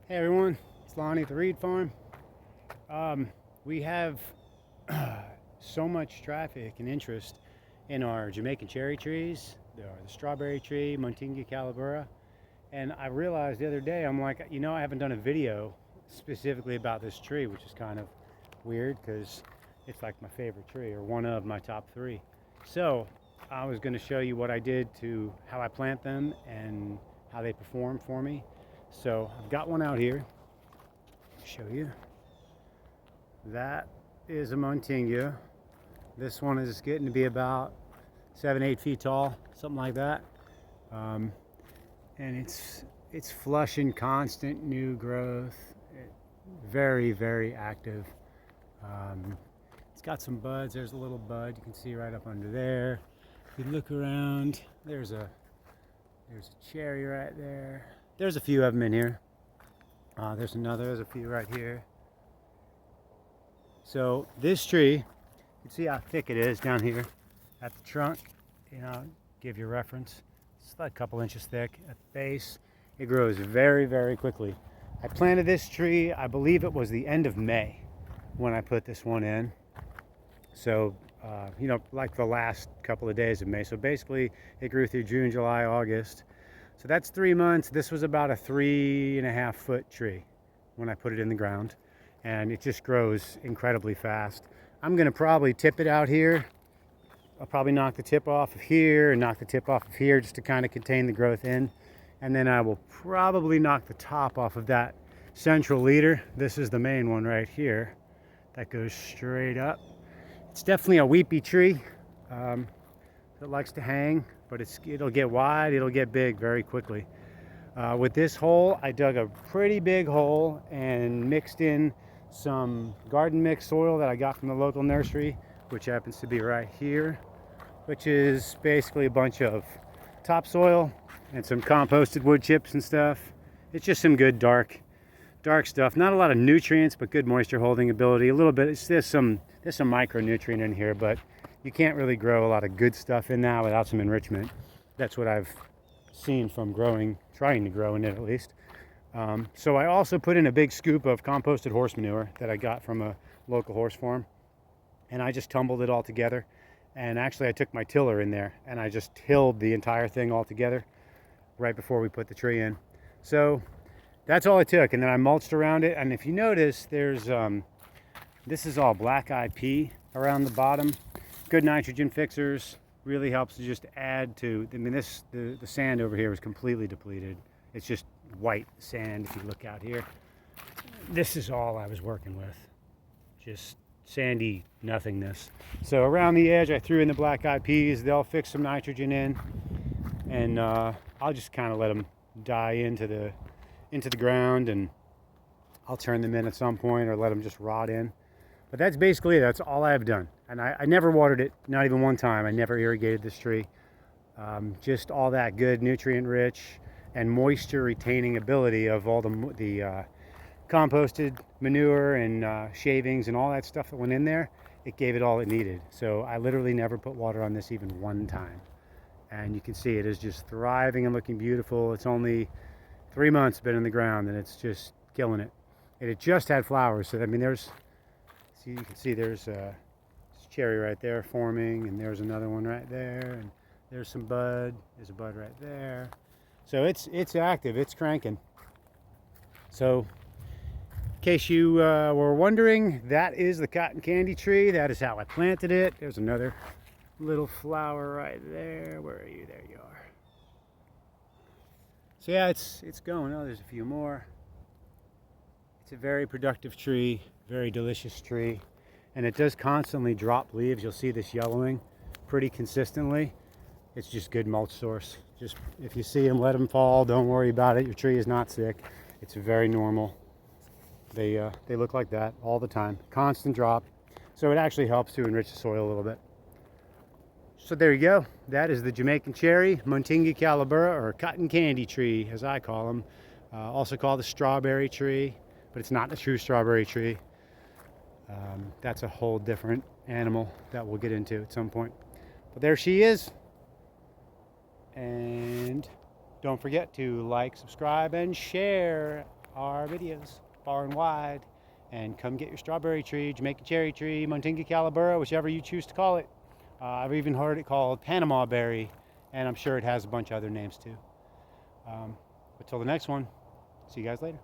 Hey everyone, it's Lonnie at the Reid Farm. We have so much traffic and interest in our Jamaican cherry trees, the strawberry tree, muntingia calabura, and I realized the other day, I'm like, I haven't done a video specifically about this tree, which is kind of weird because it's like my favorite tree or one of my top three. So I was going to show you what I did to how I plant them and how they perform for me. So I've got one out here. Show you. That is a muntingia. This one is getting to be about 7-8 feet tall, something like that. And it's flush and constant new growth. Very, very active. It's got some buds. There's a little bud you can see right up under there. If you look around, there's a cherry right there. There's a few of them in here. There's a few right here. So this tree, you can see how thick it is down here at the trunk. Give you a reference. It's like a couple inches thick at the base. It grows very, very quickly. I planted this tree, I believe it was the end of May when I put this one in. So, like the last couple of days of May. So basically it grew through June, July, August. So that's 3 months. This was about a 3.5 foot tree when I put it in the ground, and it just grows incredibly fast. I'm gonna probably tip it out here. I'll probably knock the tip off of here and knock the tip off of here just to kind of contain the growth in. And then I will probably knock the top off of that central leader. This is the main one right here that goes straight up. It's definitely a weepy tree. It likes to hang, but it'll get wide, it'll get big very quickly. With this hole, I dug a pretty big hole and mixed in some garden mix soil that I got from the local nursery, which happens to be right here, which is basically a bunch of topsoil and some composted wood chips and stuff. It's just some good dark stuff. Not a lot of nutrients, but good moisture holding ability. A little bit, there's some micronutrient in here, but you can't really grow a lot of good stuff in that without some enrichment. That's what I've seen from trying to grow in it at least. So I also put in a big scoop of composted horse manure that I got from a local horse farm, and I just tumbled it all together. And actually I took my tiller in there and I just tilled the entire thing all together right before we put the tree in. So that's all I took, and then I mulched around it. And if you notice, there's this is all black-eyed pea around the bottom. Good nitrogen fixers. Really helps to just add to, the sand over here is completely depleted. It's just white sand if you look out here. This is all I was working with. Just sandy nothingness. So around the edge I threw in the black-eyed peas. They'll fix some nitrogen in, and I'll just kind of let them die into the ground, and I'll turn them in at some point or let them just rot in. But that's basically it. That's all I've done. And I never watered it, not even one time. I never irrigated this tree. Just all that good nutrient rich and moisture retaining ability of all the composted manure and shavings and all that stuff that went in there. It gave it all it needed. So I literally never put water on this even one time. And you can see it is just thriving and looking beautiful. It's only 3 months been in the ground, and it's just killing it. And it just had flowers. So you can see there's a cherry right there forming, and there's another one right there, and there's some bud. There's a bud right there. So it's active. It's cranking. So in case you were wondering, that is the cotton candy tree. That is how I planted it. There's another little flower right there. Where are you? There you are. So yeah, it's going. Oh, there's a few more. It's a very productive tree, very delicious tree, and it does constantly drop leaves. You'll see this yellowing pretty consistently. It's just good mulch source. Just if you see them, let them fall. Don't worry about it. Your tree is not sick. It's very normal. They look like that all the time. Constant drop. So it actually helps to enrich the soil a little bit. So there you go. That is the Jamaican cherry, muntingia calabura, or cotton candy tree, as I call them. Also called the strawberry tree, but it's not the true strawberry tree. That's a whole different animal that we'll get into at some point. But there she is. And don't forget to like, subscribe, and share our videos far and wide. And come get your strawberry tree, Jamaican cherry tree, muntingia, Calabura, whichever you choose to call it. I've even heard it called Panama berry, and I'm sure it has a bunch of other names too. But till the next one, see you guys later.